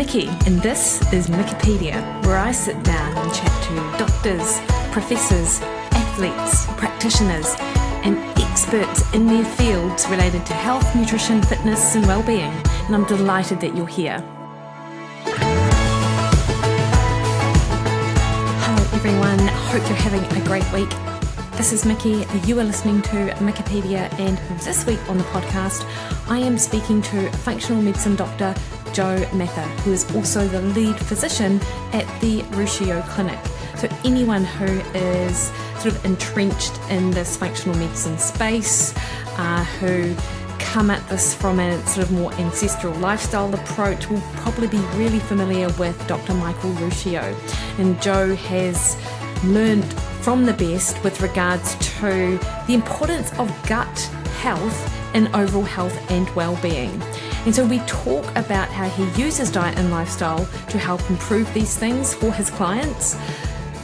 Mikki, and this is Mikkipedia, where I sit down and chat to doctors, professors, athletes, practitioners, and experts in their fields related to health, nutrition, fitness, and well-being. And I'm delighted that you're here. Hello everyone, hope you're having a great week. This is Mikki, you are listening to Mikkipedia, and this week on the podcast, I am speaking to functional medicine doctor Jo Mather, who is also the lead physician at the Ruscio Clinic. So anyone who is sort of entrenched in this functional medicine space, who come at this from a sort of more ancestral lifestyle approach will probably be really familiar with Dr. Michael Ruscio. And Jo has learned from the best with regards to the importance of gut health and overall health and well-being. And so we talk about how he uses diet and lifestyle to help improve these things for his clients.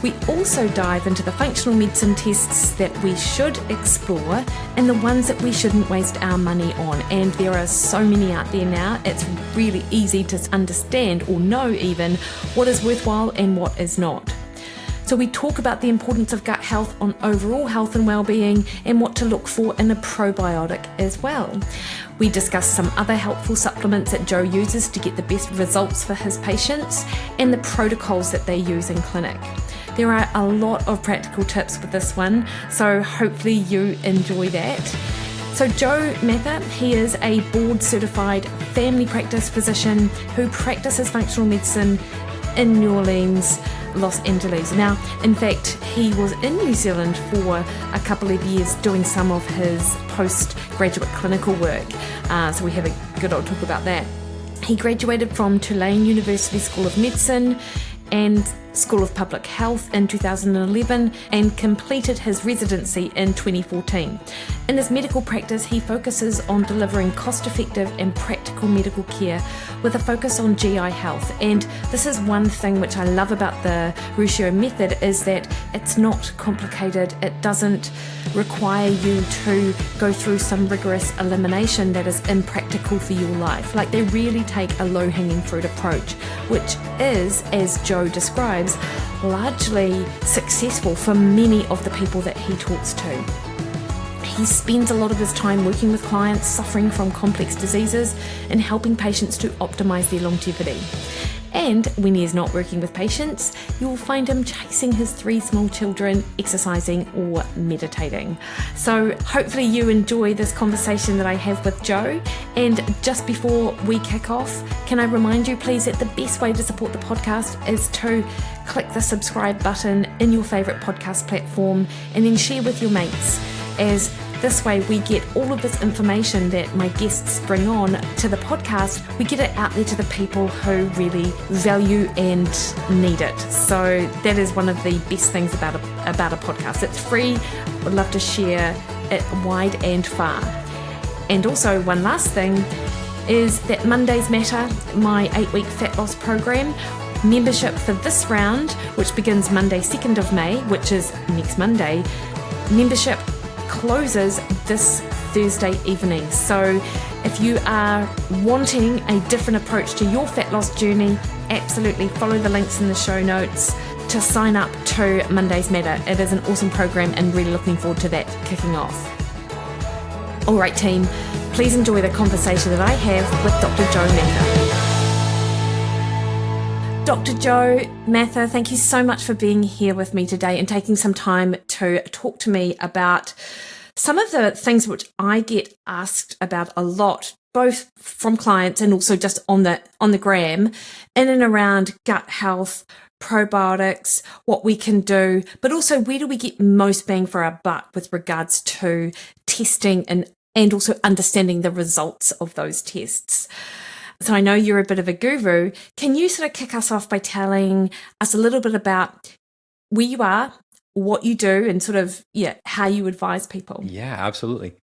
We also dive into the functional medicine tests that we should explore and the ones that we shouldn't waste our money on. And there are so many out there now, it's really easy to understand or know even what is worthwhile and what is not. So we talk about the importance of gut health on overall health and well-being and what to look for in a probiotic as well. We discuss some other helpful supplements that Jo uses to get the best results for his patients and the protocols that they use in clinic. There are a lot of practical tips with this one, so hopefully you enjoy that. So Jo Mather, he is a board-certified family practice physician who practices functional medicine in New Orleans, Los Angeles. Now, in fact, he was in New Zealand for a couple of years doing some of his postgraduate clinical work. So we have a good old talk about that. He graduated from Tulane University School of Medicine and School of Public Health in 2011 and completed his residency in 2014. In his medical practice, he focuses on delivering cost-effective and practical medical care with a focus on GI health. And this is one thing which I love about the Ruscio method is that it's not complicated. It doesn't require you to go through some rigorous elimination that is impractical for your life. Like they really take a low-hanging fruit approach, which is, as Jo describes, largely successful for many of the people that he talks to. He spends a lot of his time working with clients suffering from complex diseases and helping patients to optimize their longevity. And when he is not working with patients, you will find him chasing his 3 small children, exercising or meditating. So hopefully you enjoy this conversation that I have with Jo. And just before we kick off, can I remind you please that the best way to support the podcast is to click the subscribe button in your favorite podcast platform and then share with your mates, as this way we get all of this information that my guests bring on to the podcast, we get it out there to the people who really value and need it. So that is one of the best things about a podcast. It's free. Would love to share it wide and far. And also one last thing is that Mondays Matter, my 8-week fat loss program, membership for this round, which begins Monday 2nd of May, which is next Monday, membership closes this Thursday evening. So if you are wanting a different approach to your fat loss journey, absolutely follow the links in the show notes to sign up to Mondays Matter. It is an awesome program and really looking forward to that kicking off. All right, team, please enjoy the conversation that I have with Dr. Jo Mather. Dr. Jo Mather, thank you so much for being here with me today and taking some time to talk to me about some of the things which I get asked about a lot, both from clients and also just on the gram, in and around gut health, probiotics, what we can do, but also where do we get most bang for our buck with regards to testing and also understanding the results of those tests. So I know you're a bit of a guru. Can you sort of kick us off by telling us a little bit about where you are, what you do, and sort of, how you advise people? Yeah, absolutely.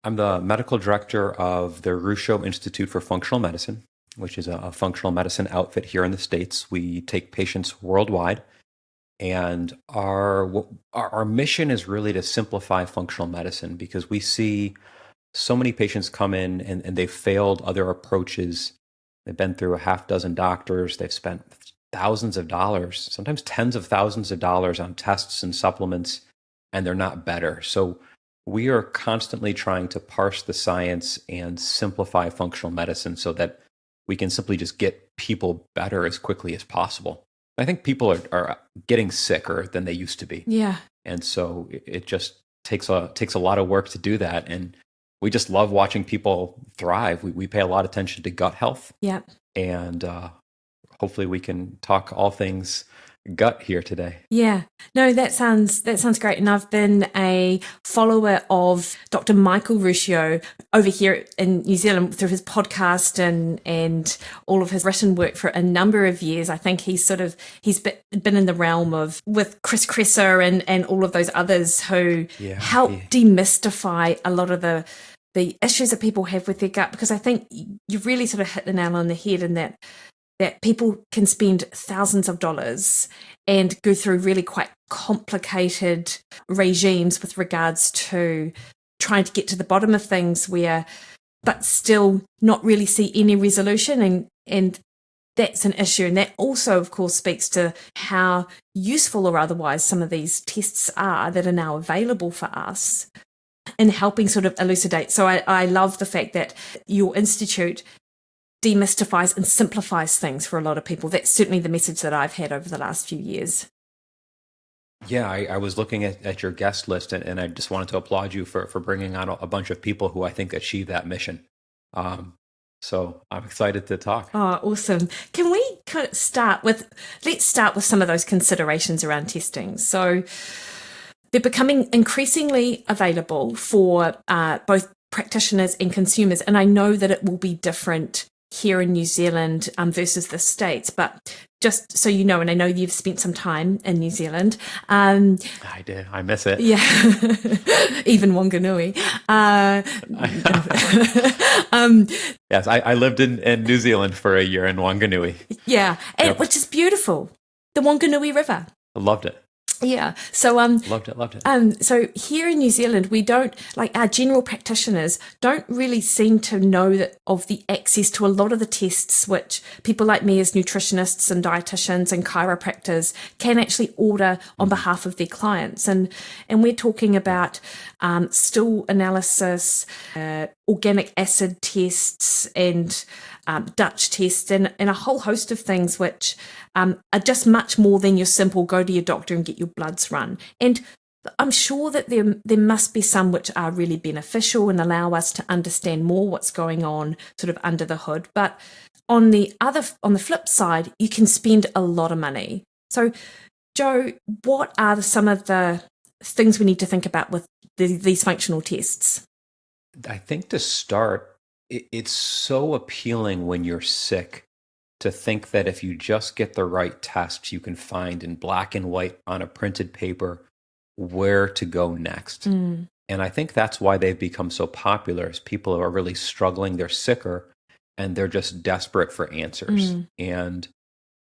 I'm the medical director of the Ruscio Institute for Functional Medicine, which is a functional medicine outfit here in the States. We take patients worldwide, and our mission is really to simplify functional medicine because we see so many patients come in and they've failed other approaches They've been through a half dozen doctors. They've spent thousands of dollars, sometimes tens of thousands of dollars on tests and supplements, and they're not better. So we are constantly trying to parse the science and simplify functional medicine so that we can simply just get people better as quickly as possible. I think people are getting sicker than they used to be. Yeah. And so it just takes a lot of work to do that. And we just love watching people thrive. We pay a lot of attention to gut health. Yeah. And hopefully we can talk all things gut here today. Yeah. No, that sounds great. And I've been a follower of Dr. Michael Ruscio over here in New Zealand through his podcast and all of his written work for a number of years. I think he's been in the realm of with Chris Kresser and all of those others who help demystify a lot of the issues that people have with their gut, because I think you've really sort of hit the nail on the head in that people can spend thousands of dollars and go through really quite complicated regimes with regards to trying to get to the bottom of things but still not really see any resolution. And that's an issue. And that also, of course, speaks to how useful or otherwise some of these tests are that are now available for us in helping sort of elucidate. So I love the fact that your institute demystifies and simplifies things for a lot of people. That's certainly the message that I've had over the last few years. Yeah, I was looking at your guest list, and I just wanted to applaud you for bringing on a bunch of people who I think achieve that mission. So I'm excited to talk. Oh, awesome. Can we kind of let's start with some of those considerations around testing. So they're becoming increasingly available for both practitioners and consumers. And I know that it will be different here in New Zealand versus the States, but just so you know, and I know you've spent some time in New Zealand. I did. I miss it. Yeah. Even Wanganui. Yes, I lived in New Zealand for a year in Wanganui. Yeah, and which is beautiful. The Wanganui River. I loved it. Yeah. So loved it. So here in New Zealand, we don't, like, our general practitioners don't really seem to know of the access to a lot of the tests which people like me as nutritionists and dietitians and chiropractors can actually order on behalf of their clients. And we're talking about stool analysis, organic acid tests, and Dutch tests, and a whole host of things which are just much more than your simple go to your doctor and get your bloods run. And I'm sure that there must be some which are really beneficial and allow us to understand more what's going on sort of under the hood. But on the flip side, you can spend a lot of money. So, Joe, what are some of the things we need to think about with these functional tests? I think to start, it's so appealing when you're sick to think that if you just get the right test, you can find in black and white on a printed paper where to go next. And I think that's why they've become so popular, is people are really struggling, they're sicker, and they're just desperate for answers. And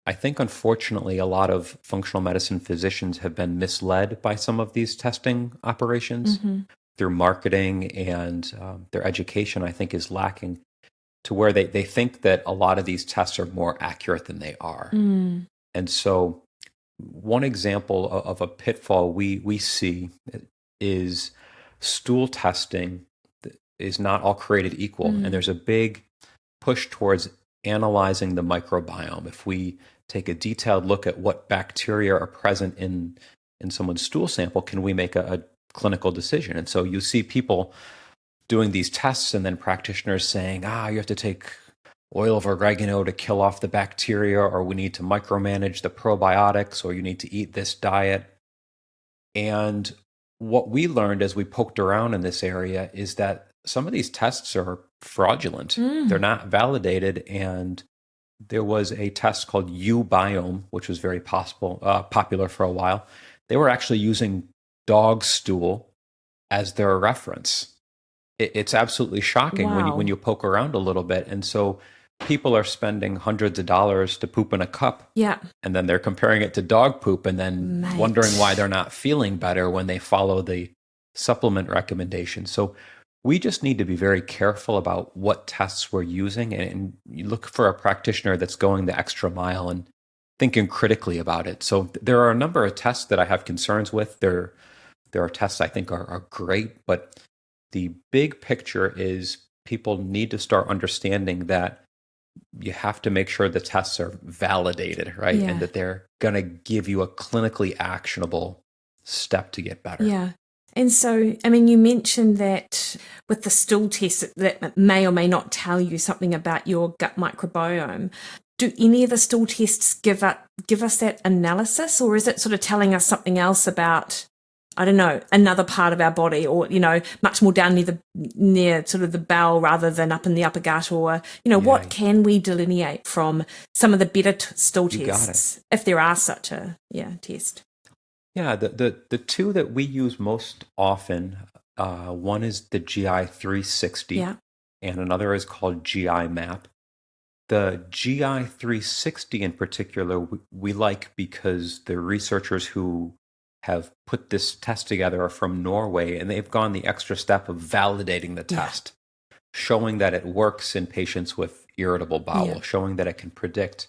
I think, unfortunately, a lot of functional medicine physicians have been misled by some of these testing operations. Through marketing, and their education, I think, is lacking to where they think that a lot of these tests are more accurate than they are. And so one example of a pitfall we see is stool testing is not all created equal. And there's a big push towards analyzing the microbiome. If we take a detailed look at what bacteria are present in someone's stool sample, can we make a clinical decision? And so you see people doing these tests, and then practitioners saying, you have to take oil of oregano to kill off the bacteria, or we need to micromanage the probiotics, or you need to eat this diet. And what we learned as we poked around in this area is that some of these tests are fraudulent. They're not validated. And there was a test called U-Biome, which was very popular for a while. They were actually using dog stool as their reference. It's absolutely shocking when you poke around a little bit. And so people are spending hundreds of dollars to poop in a cup. Yeah. And then they're comparing it to dog poop and then wondering why they're not feeling better when they follow the supplement recommendations. So We just need to be very careful about what tests we're using, and you look for a practitioner that's going the extra mile and thinking critically about it. So there are a number of tests that I have concerns with. There are tests I think are great, but the big picture is people need to start understanding that you have to make sure the tests are validated, right? And Yeah. that they're going to give you a clinically actionable step to get better. Yeah. And so, I mean, you mentioned that with the stool test that may or may not tell you something about your gut microbiome. Do any of the stool tests give us that analysis, or is it sort of telling us something else about, I don't know, another part of our body, or, much more down near sort of the bowel rather than up in the upper gut, or, what can we delineate from some of the better stool tests, if there are such a test? Yeah, the two that we use most often, one is the GI 360, and another is called GI Map. The GI 360 in particular, we like because the researchers who have put this test together are from Norway, and they've gone the extra step of validating the test, showing that it works in patients with irritable bowel, showing that it can predict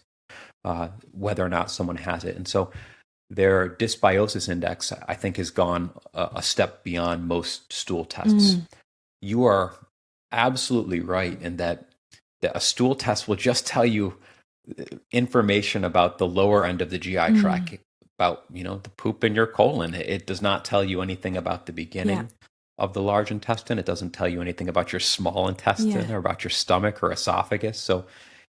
whether or not someone has it. And so their dysbiosis index, I think, has gone a step beyond most stool tests. You are absolutely right in that a stool test will just tell you information about the lower end of the GI tract, about the poop in your colon. It does not tell you anything about the beginning of the large intestine. It doesn't tell you anything about your small intestine or about your stomach or esophagus. So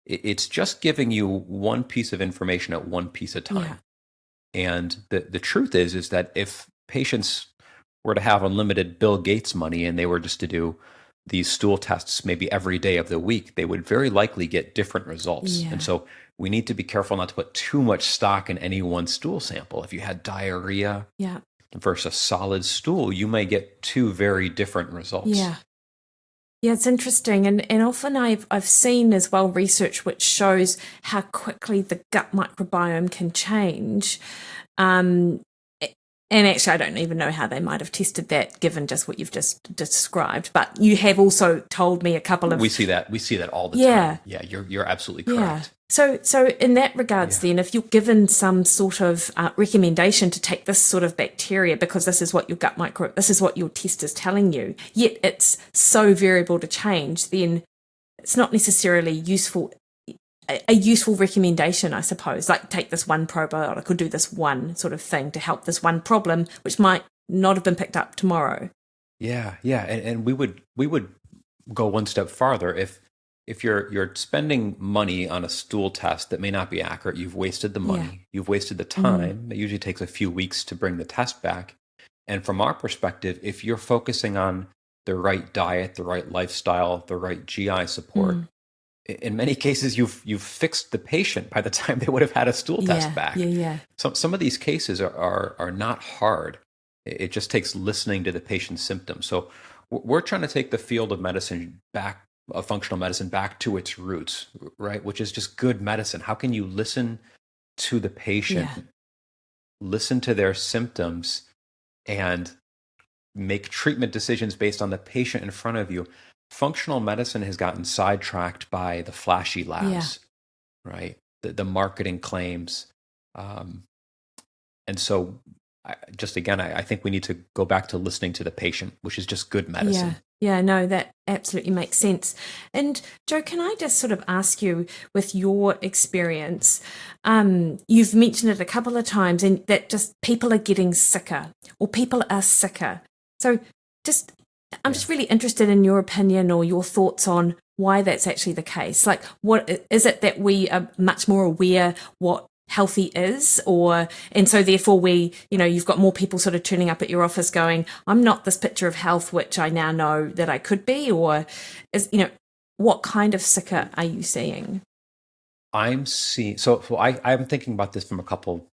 it's just giving you one piece of information at one piece of time. And the truth is that if patients were to have unlimited Bill Gates money and they were just to do these stool tests maybe every day of the week, they would very likely get different results. And so we need to be careful not to put too much stock in any one stool sample. If you had diarrhea versus solid stool, you may get two very different results. Yeah, it's interesting. And often I've seen as well research which shows how quickly the gut microbiome can change. And actually, I don't even know how they might have tested that, given just what you've just described. But you have also told me a couple of... We see that all the time. Yeah, you're absolutely correct. So in that regards, then, if you're given some sort of recommendation to take this sort of bacteria, because this is what this is what your test is telling you, yet it's so variable to change, then it's not necessarily a useful recommendation, I suppose, like take this one probiotic or do this one sort of thing to help this one problem, which might not have been picked up tomorrow. Yeah. And we would go one step farther. If you're spending money on a stool test that may not be accurate, you've wasted the money, you've wasted the time. It usually takes a few weeks to bring the test back. And from our perspective, if you're focusing on the right diet, the right lifestyle, the right GI support, in many cases, you've fixed the patient by the time they would have had a stool test back. Some of these cases are not hard. It just takes listening to the patient's symptoms. So we're trying to take the field of medicine back, of functional medicine, back to its roots, right? Which is just good medicine. How can you listen to the patient, listen to their symptoms, and make treatment decisions based on the patient in front of you? Functional medicine has gotten sidetracked by the flashy labs, right? The marketing claims. And so I think we need to go back to listening to the patient, which is just good medicine. Yeah, no, that absolutely makes sense. And Joe, can I just sort of ask you, with your experience, you've mentioned it a couple of times, and that just people are getting sicker, or people are sicker. So I'm just really interested in your opinion or your thoughts on why that's actually the case. Like, what is it that we are much more aware what healthy is, and so therefore you've got more people sort of turning up at your office going, I'm not this picture of health which I now know that I could be, or what kind of sicker are you seeing? I'm seeing, so I'm thinking about this from a couple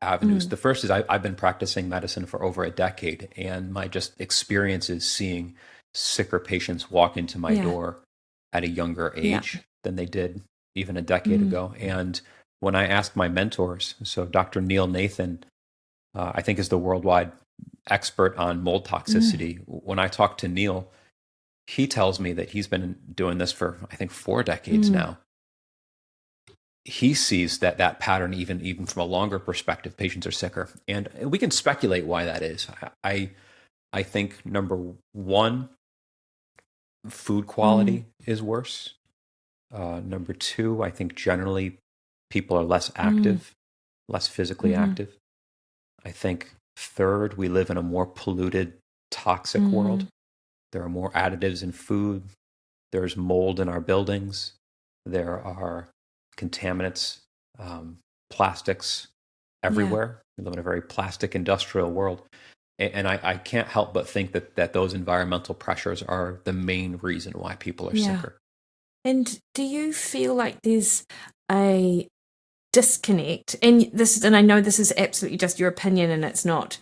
avenues. The first is I've been practicing medicine for over a decade, and my just experience is seeing sicker patients walk into my door at a younger age than they did even a decade ago. And when I asked my mentors, so Dr. Neil Nathan, I think is the worldwide expert on mold toxicity. When I talked to Neil, he tells me that he's been doing this for, I think, 4 decades now. He sees that pattern even from a longer perspective. Patients are sicker, and we can speculate why that is. I think number one, food quality is worse. Number two, I think generally people are less active, less physically active. I think third, we live in a more polluted, toxic world. There are more additives in food. There's mold in our buildings. There are contaminants, plastics everywhere. We live in a very plastic industrial world. And I can't help but think that those environmental pressures are the main reason why people are sicker. And do you feel like there's a disconnect? And I know this is absolutely just your opinion, and it's not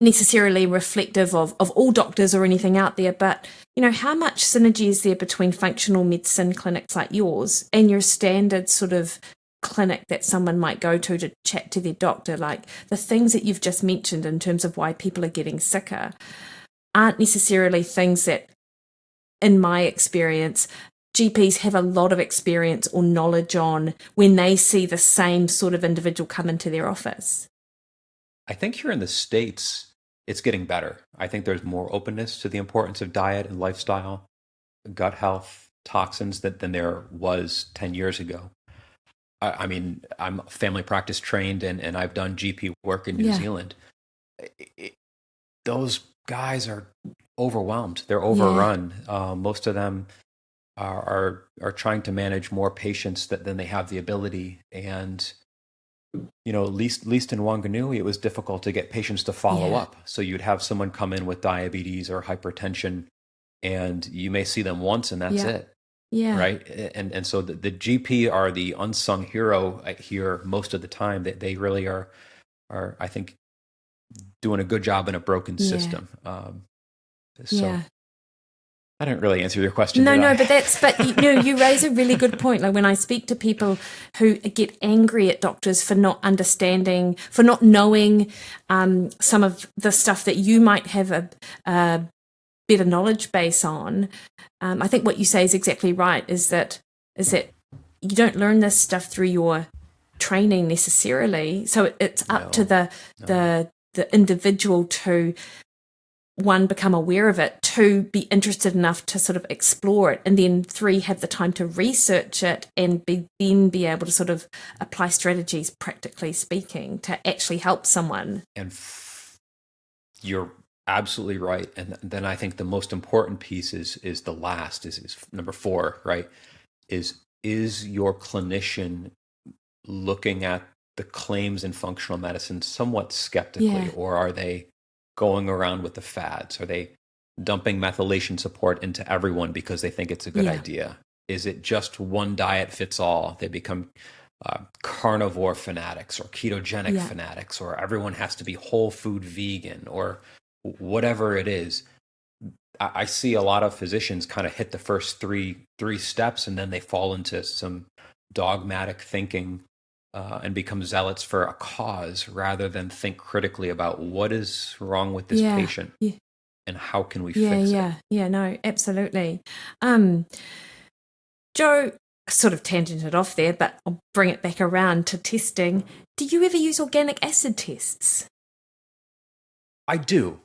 necessarily reflective of all doctors or anything out there, but how much synergy is there between functional medicine clinics like yours and your standard sort of clinic that someone might go to chat to their doctor? Like the things that you've just mentioned in terms of why people are getting sicker aren't necessarily things that, in my experience, GPs have a lot of experience or knowledge on when they see the same sort of individual come into their office. I think here in the States, it's getting better. I think there's more openness to the importance of diet and lifestyle, gut health, toxins than there was 10 years ago. I mean, I'm family practice trained and I've done GP work in New Zealand. Those guys are overwhelmed. They're overrun. Most of them are trying to manage more patients than they have the ability. And at least in Wanganui, it was difficult to get patients to follow up. So you'd have someone come in with diabetes or hypertension, and you may see them once, and that's it. Yeah. Right. And so the GP are the unsung hero here most of the time. That they really are, I think, doing a good job in a broken system. I didn't really answer your question. No, but you raise a really good point. Like when I speak to people who get angry at doctors for not understanding, for not knowing some of the stuff that you might have a better knowledge base on, I think what you say is exactly right. Is that you don't learn this stuff through your training necessarily. So it's up to the individual to, one, become aware of it, two, be interested enough to sort of explore it, and then three, have the time to research it and then be able to sort of apply strategies, practically speaking, to actually help someone. And you're absolutely right. And then I think the most important piece is the last, is number 4, right? Is your clinician looking at the claims in functional medicine somewhat skeptically, or are they going around with the fads? Are they dumping methylation support into everyone because they think it's a good idea? Is it just one diet fits all? They become carnivore fanatics or ketogenic fanatics, or everyone has to be whole food vegan, or whatever it is. I see a lot of physicians kind of hit the first three steps, and then they fall into some dogmatic thinking and become zealots for a cause rather than think critically about what is wrong with this patient and how can we fix it. Yeah, no, absolutely. Joe sort of tangented off there, but I'll bring it back around to testing. Do you ever use organic acid tests? I do.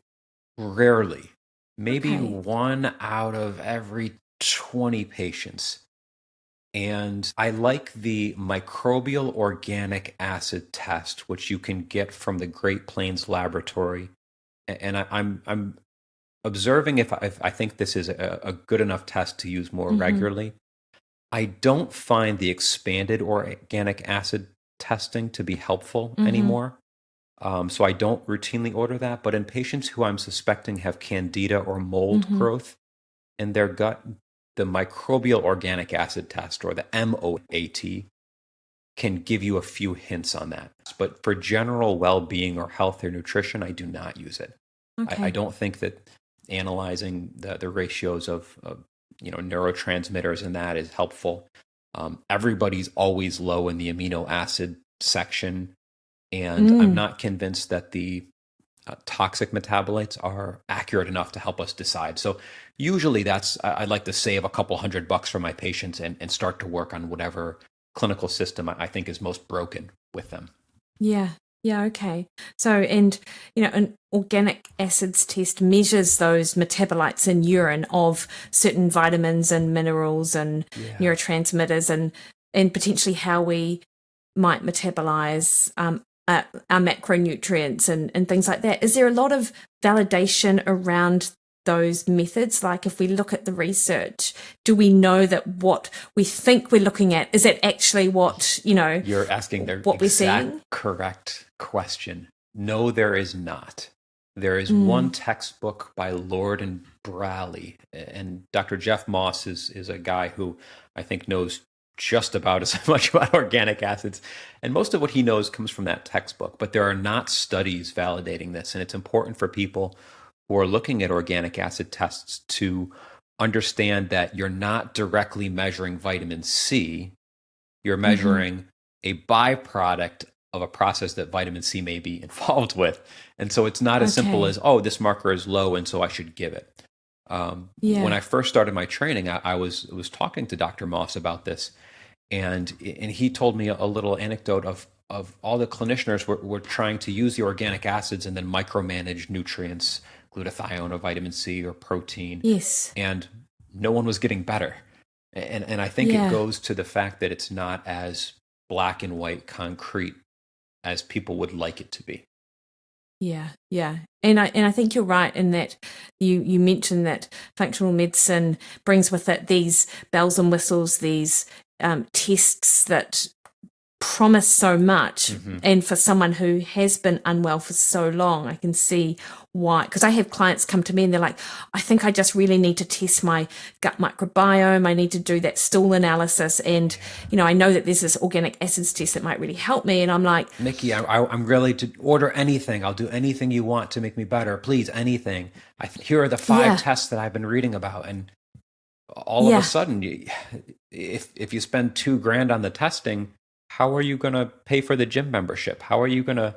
Rarely. Maybe 1 out of every 20 patients. And I like the microbial organic acid test, which you can get from the Great Plains Laboratory. And I'm observing if I think this is a good enough test to use more regularly. I don't find the expanded organic acid testing to be helpful anymore. So I don't routinely order that. But in patients who I'm suspecting have candida or mold growth in their gut, the microbial organic acid test, or the MOAT, can give you a few hints on that. But for general well-being or health or nutrition, I do not use it. I don't think that analyzing the ratios of neurotransmitters and that is helpful. Everybody's always low in the amino acid section, and I'm not convinced that the toxic metabolites are accurate enough to help us decide. So usually I'd like to save a couple $100 for my patients and start to work on whatever clinical system I think is most broken with them. Yeah. Yeah. Okay. So, and, an organic acids test measures those metabolites in urine of certain vitamins and minerals and neurotransmitters and potentially how we might metabolize our macronutrients and things like that. Is there a lot of validation around those methods? Like if we look at the research, do we know that what we think we're looking at, is that actually what, You're asking the what we're seeing? Correct question. No, there is not. There is one textbook by Lord and Braley, and Dr. Jeff Moss is a guy who I think knows just about as much about organic acids. And most of what he knows comes from that textbook, but there are not studies validating this. And it's important for people who are looking at organic acid tests to understand that you're not directly measuring vitamin C. You're measuring a byproduct of a process that vitamin C may be involved with. And so it's not as simple as, oh, this marker is low, and so I should give it. When I first started my training, I was talking to Dr. Moss about this, and he told me a little anecdote of all the clinicians were trying to use the organic acids and then micromanage nutrients, glutathione or vitamin C or protein. Yes. And no one was getting better. And I think it goes to the fact that it's not as black and white concrete as people would like it to be. Yeah, yeah. And I think you're right in that you mentioned that functional medicine brings with it these bells and whistles, these tests that promise so much. And for someone who has been unwell for so long, I can see why. Because I have clients come to me and they're like, I think I just really need to test my gut microbiome. I need to do that stool analysis. And, I know that there's this organic acids test that might really help me. And I'm like, Mikki, I'm ready to order anything. I'll do anything you want to make me better. Please, anything. Here are the 5 tests that I've been reading about. And all of a sudden, if you spend $2,000 on the testing, how are you going to pay for the gym membership? How are you going to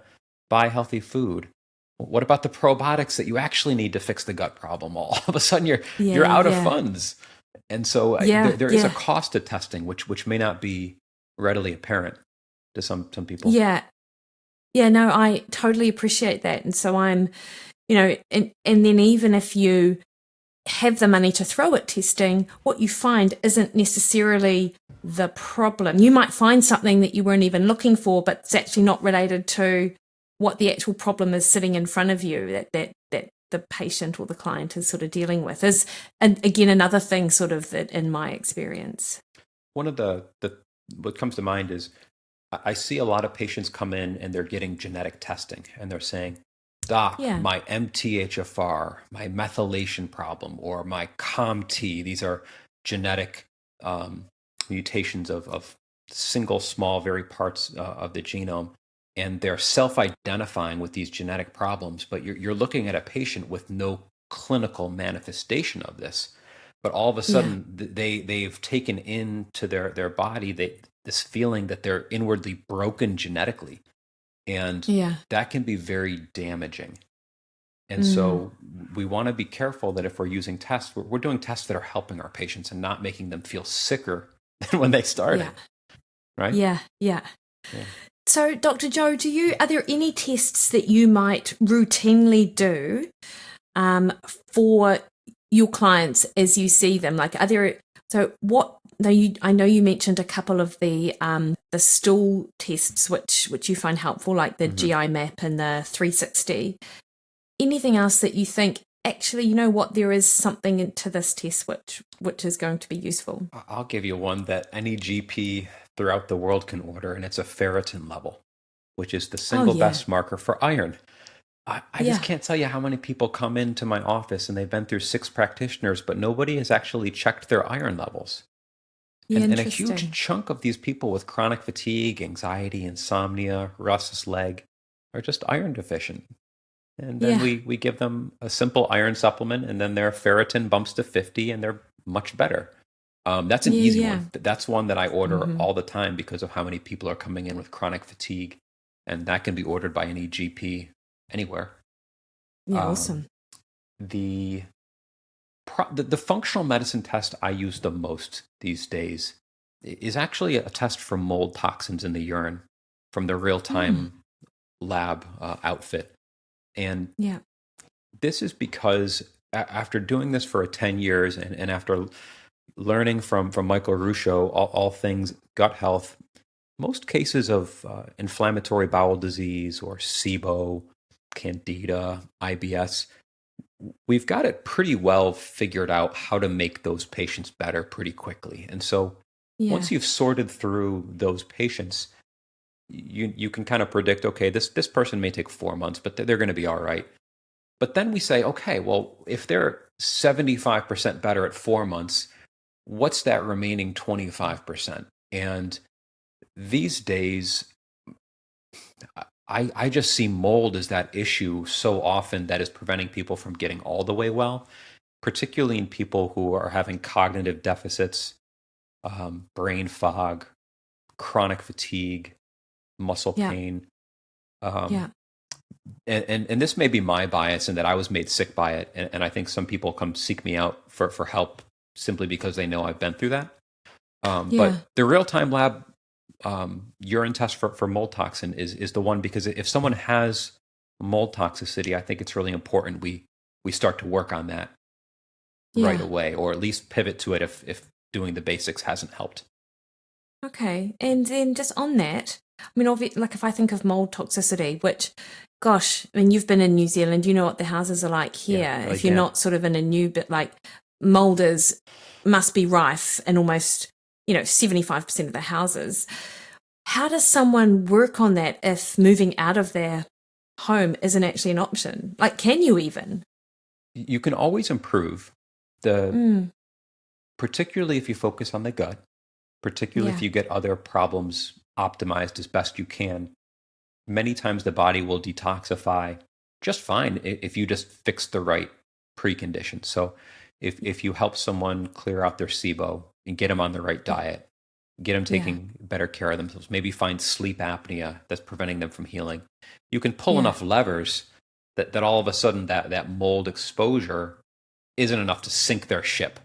buy healthy food? What about the probiotics that you actually need to fix the gut problem? All of a sudden, you're out of funds. And so there is a cost to testing, which may not be readily apparent to some people. Yeah. Yeah, no, I totally appreciate that. And so I'm, and then even if you have the money to throw at testing, what you find isn't necessarily the problem. You might find something that you weren't even looking for, but it's actually not related to what the actual problem is sitting in front of you that the patient or the client is sort of dealing with. Is, and again, another thing sort of that in my experience. One of the what comes to mind is I see a lot of patients come in and they're getting genetic testing and they're saying, Doc, my MTHFR, my methylation problem, or my COMT, these are genetic mutations of single small very parts of the genome, and they're self-identifying with these genetic problems, but you're looking at a patient with no clinical manifestation of this, but all of a sudden they've taken into their body this feeling that they're inwardly broken genetically. And that can be very damaging. And so we want to be careful that if we're using tests, we're doing tests that are helping our patients and not making them feel sicker than when they started. Right? Yeah. So, Dr. Joe, are there any tests that you might routinely do for your clients as you see them? Like, I know you mentioned a couple of the stool tests which you find helpful, like the GI map and the 360. Anything else that you think, actually, there is something to this test which is going to be useful? I'll give you one that any GP throughout the world can order, and it's a ferritin level, which is the single best marker for iron. I just can't tell you how many people come into my office and they've been through 6 practitioners, but nobody has actually checked their iron levels. And a huge chunk of these people with chronic fatigue, anxiety, insomnia, restless leg are just iron deficient. And then we give them a simple iron supplement, and then their ferritin bumps to 50 and they're much better. That's an easy one. That's one that I order all the time because of how many people are coming in with chronic fatigue. And that can be ordered by any GP anywhere. Yeah, awesome. The the functional medicine test I use the most these days is actually a test for mold toxins in the urine from the Mm, real-time lab outfit. And yeah, this is because after doing this for 10 years and after learning from Michael Ruscio all things gut health, most cases of inflammatory bowel disease or SIBO, Candida, IBS, we've got it pretty well figured out how to make those patients better pretty quickly. And so yeah, once you've sorted through those patients, you can kind of predict, okay, this person may take 4 months, but they're going to be all right. But then we say, okay, well, if they're 75% better at 4 months, what's that remaining 25%? And these days, I just see mold as that issue so often that is preventing people from getting all the way well, particularly in people who are having cognitive deficits, brain fog, chronic fatigue, muscle yeah, pain. Um, yeah, and this may be my bias in that I was made sick by it. And I think some people come seek me out for help simply because they know I've been through that. yeah. But the real time lab urine test for mold toxin is the one, because if someone has mold toxicity, I think it's really important we start to work on that right Yeah. away, or at least pivot to it if doing the basics hasn't helped. Okay. And then just on that, I mean, like if I think of mold toxicity, which, gosh, I mean, you've been in New Zealand, you know what the houses are like Yeah, here. like If you're yeah. not sort of in a new bit, like molders must be rife in almost, 75% of the houses. How does someone work on that if moving out of their home isn't actually an option? Like, can you even? You can always improve the, Mm, particularly if you focus on the gut, particularly if yeah. you get other problems optimized as best you can. Many times the body will detoxify just fine if you just fix the right preconditions. So if you help someone clear out their SIBO and get them on the right Yeah. diet, get them Yeah. taking better care of themselves, maybe find sleep apnea that's preventing them from healing, you can pull Yeah. enough levers that all of a sudden that mold exposure isn't enough to sink their ship,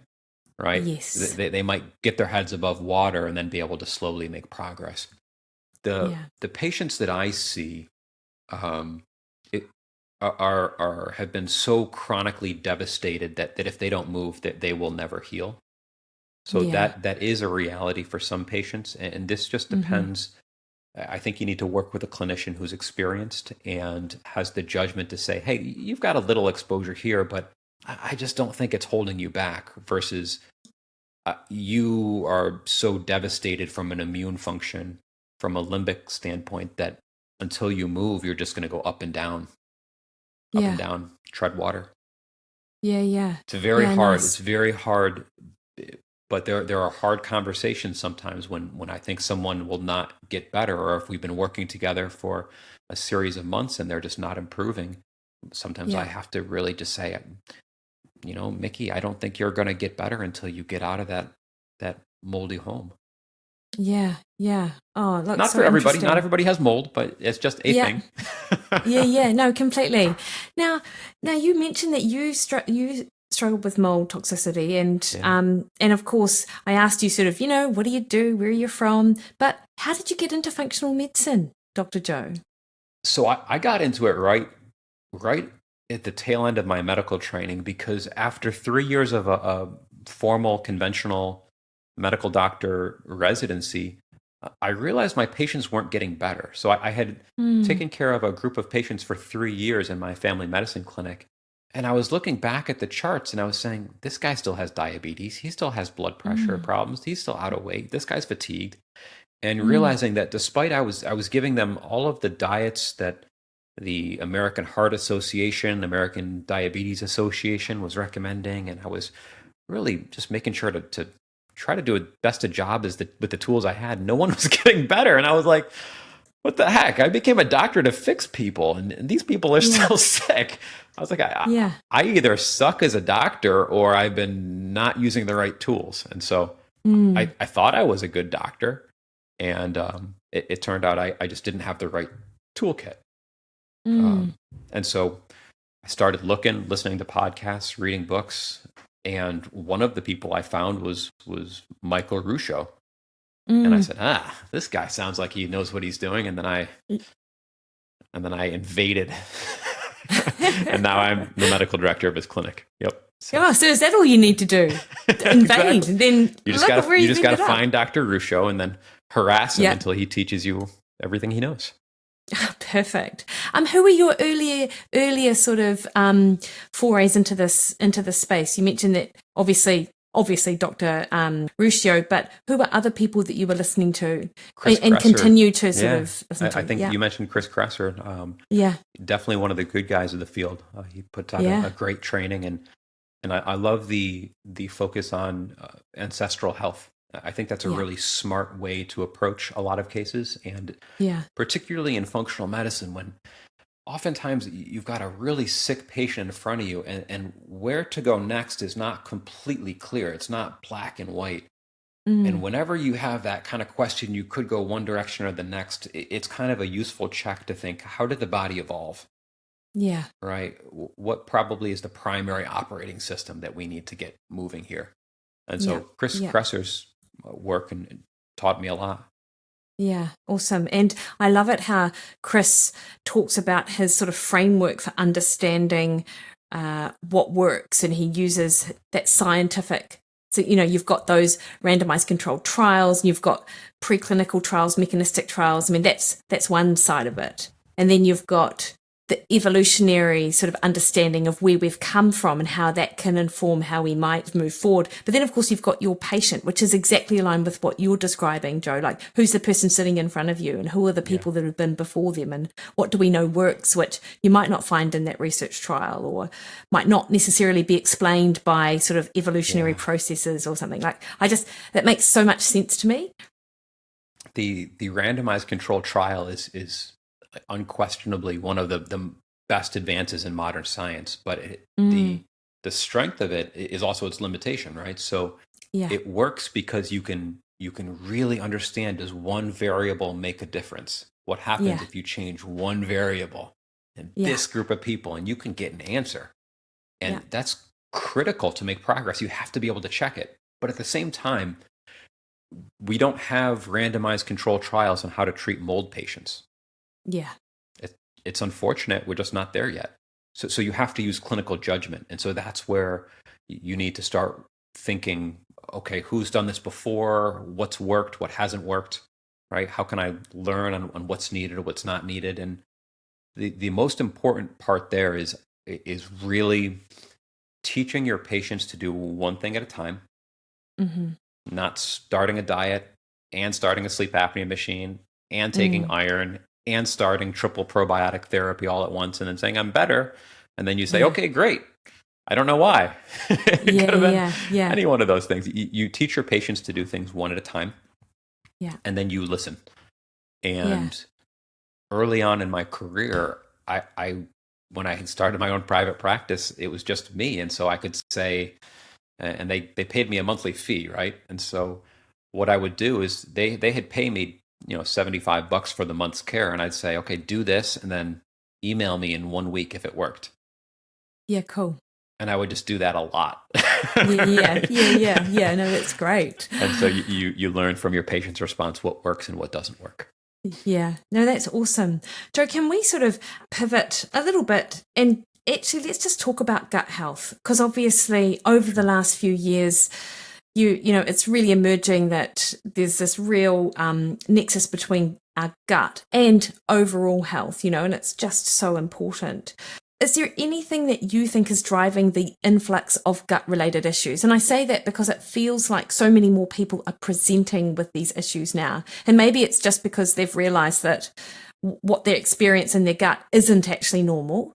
right? Yes. They might get their heads above water and then be able to slowly make progress. Yeah. The patients that I see, um, it, have been so chronically devastated that if they don't move, that they will never heal. So Yeah. that is a reality for some patients, and this just Mm-hmm. depends. I think you need to work with a clinician who's experienced and has the judgment to say, "Hey, you've got a little exposure here, but I just don't think it's holding you back." Versus, you are so devastated from an immune function, from a limbic standpoint, that until you move, you're just going to go up and Yeah. down, tread water. Yeah. Yeah. It's very Yeah. hard. It's Nice. very hard, but there are hard conversations sometimes when I think someone will not get better, or if we've been working together for a series of months and they're just not improving. Sometimes I Yeah. have to really just say, Mikki, I don't think you're going to get better until you get out of that moldy home. Yeah. Yeah. Oh, look, Not so for everybody. Not interesting. everybody has mold, but it's just a Yeah. thing. Yeah. Yeah. No, completely. Now, you mentioned that you struggled with mold toxicity, Yeah. and of course, I asked you sort of, what do you do, where are you from, but how did you get into functional medicine, Dr. Joe? So I got into it right at the tail end of my medical training, because after 3 years of a formal conventional medical doctor residency, I realized my patients weren't getting better. So I had Hmm. taken care of a group of patients for 3 years in my family medicine clinic. And I was looking back at the charts and I was saying, this guy still has diabetes. He still has blood pressure Hmm. problems. He's still out of weight. This guy's fatigued. And Hmm. realizing that despite I was giving them all of the diets that the American Heart Association, American Diabetes Association was recommending, and I was really just making sure to try to do as best a job with the tools I had. No one was getting better, and I was like, "What the heck?" I became a doctor to fix people, and these people are Yeah. still sick. I was like, Yeah. I either suck as a doctor or I've been not using the right tools, and so Hmm. I thought I was a good doctor, and it turned out I just didn't have the right toolkit. Hmm. And so I started listening to podcasts, reading books, and one of the people I found was Michael Ruscio. And I said, this guy sounds like he knows what he's doing. And then I invaded, and now I'm the medical director of his clinic. Yep. So is that all you need to do? Invade. Exactly. Then you just got to find Dr. Ruscio and then harass him until he teaches you everything he knows. Perfect. Who were your earlier sort of forays into this space? You mentioned that obviously Dr. Ruscio, but who were other people that you were listening to and continue to sort of listen to? I think you mentioned Chris Kresser. Definitely one of the good guys of the field. He puts out a great training, and I love the focus on ancestral health. I think that's a really smart way to approach a lot of cases, and particularly in functional medicine, when oftentimes you've got a really sick patient in front of you, and where to go next is not completely clear. It's not black and white. And whenever you have that kind of question, you could go one direction or the next. It's kind of a useful check to think, how did the body evolve? Yeah. Right. What probably is the primary operating system that we need to get moving here? And so Chris Kresser's work and taught me a lot. Yeah, awesome. And I love it how Chris talks about his sort of framework for understanding what works, and he uses that scientific. So, you've got those randomized controlled trials, and you've got preclinical trials, mechanistic trials. I mean, that's one side of it. And then you've got the evolutionary sort of understanding of where we've come from and how that can inform how we might move forward. But then, of course, you've got your patient, which is exactly aligned with what you're describing, Joe. Like, who's the person sitting in front of you, and who are the people that have been before them, and what do we know works, which you might not find in that research trial, or might not necessarily be explained by sort of evolutionary processes or something. Like, that makes so much sense to me. The randomized controlled trial is unquestionably one of the best advances in modern science, but the strength of it is also its limitation, right? So it works because you can really understand, does one variable make a difference? What happens if you change one variable in this group of people, and you can get an answer? And that's critical to make progress. You have to be able to check it. But at the same time, we don't have randomized controlled trials on how to treat mold patients. Yeah. It's unfortunate. We're just not there yet. So you have to use clinical judgment. And so that's where you need to start thinking, okay, who's done this before? What's worked? What hasn't worked? Right? How can I learn on what's needed or what's not needed? And the most important part there is really teaching your patients to do one thing at a time, not starting a diet and starting a sleep apnea machine and taking iron and starting triple probiotic therapy all at once, and then saying, I'm better. And then you say, okay, great. I don't know why. It could have been any one of those things. You teach your patients to do things one at a time. Yeah. And then you listen. And early on in my career, I when I had started my own private practice, it was just me. And so I could say, and they paid me a monthly fee, right? And so what I would do is they had pay me $75 for the month's care. And I'd say, okay, do this, and then email me in 1 week if it worked. Yeah, cool. And I would just do that a lot. Yeah. No, that's great. And so you learn from your patient's response what works and what doesn't work. Yeah. No, that's awesome. Joe, can we sort of pivot a little bit, and actually let's just talk about gut health? Because obviously over the last few years, it's really emerging that there's this real nexus between our gut and overall health, and it's just so important. Is there anything that you think is driving the influx of gut-related issues? And I say that because it feels like so many more people are presenting with these issues now. And maybe it's just because they've realized that what they're experiencing in their gut isn't actually normal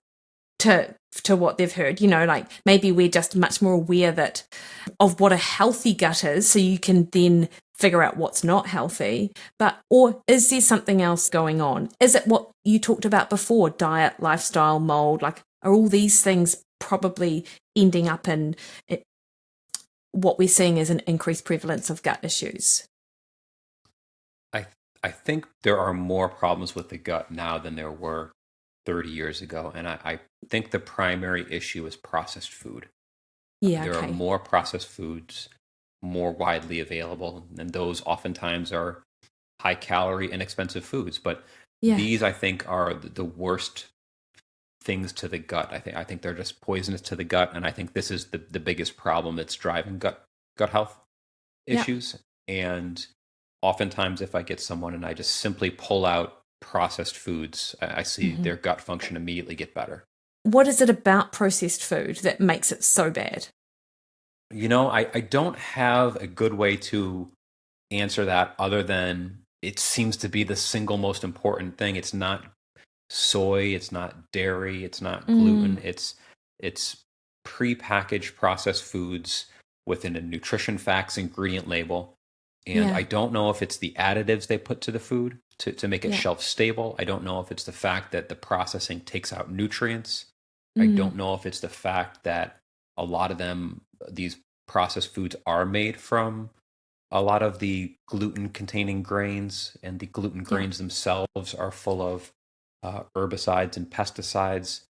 to what they've heard. Like maybe we're just much more aware of what a healthy gut is, so you can then figure out what's not healthy. Or is there something else going on? Is it what you talked about before, diet, lifestyle, mold? Like, are all these things probably ending up in what we're seeing as an increased prevalence of gut issues? I think there are more problems with the gut now than there were 30 years ago. And I think the primary issue is processed food. Yeah, There are okay. more processed foods more widely available, and those oftentimes are high calorie, inexpensive foods. But Yeah. these, I think, are the worst things to the gut. I think they're just poisonous to the gut, and I think this is the biggest problem that's driving gut health Yeah. issues. And oftentimes, if I get someone and I just simply pull out processed foods, I see Hmm. their gut function immediately get better. What is it about processed food that makes it so bad? I don't have a good way to answer that other than it seems to be the single most important thing. It's not soy, it's not dairy, it's not gluten. Mm, It's prepackaged processed foods within a nutrition facts ingredient label. And yeah. I don't know if it's the additives they put to the food to make it Yeah. shelf stable. I don't know if it's the fact that the processing takes out nutrients. I Mm, don't know if it's the fact that a lot of these processed foods are made from a lot of the gluten containing grains, and the gluten yeah. grains themselves are full of herbicides and pesticides.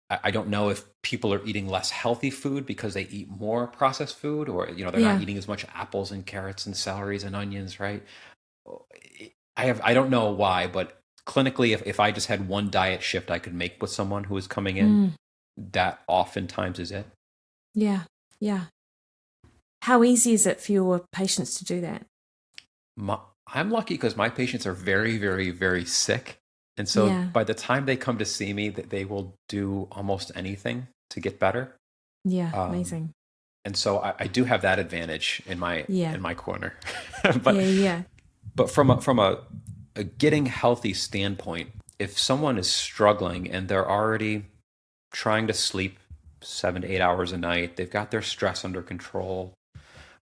I don't know if people are eating less healthy food because they eat more processed food, or they're not Yeah. eating as much apples and carrots and celeries and onions, right? I don't know why, but clinically, if I just had one diet shift I could make with someone who is coming in, Mm, that oftentimes is it. yeah. Yeah. How easy is it for your patients to do that? My, I'm lucky because my patients are very, very, very sick. And so Yeah. by the time they come to see me, that they will do almost anything to get better. Yeah. Um, Amazing. and so I do have that advantage Yeah. in my corner. Yeah. but Yeah. but from a getting healthy standpoint, if someone is struggling and they're already trying to sleep 7 to 8 hours a night, they've got their stress under control,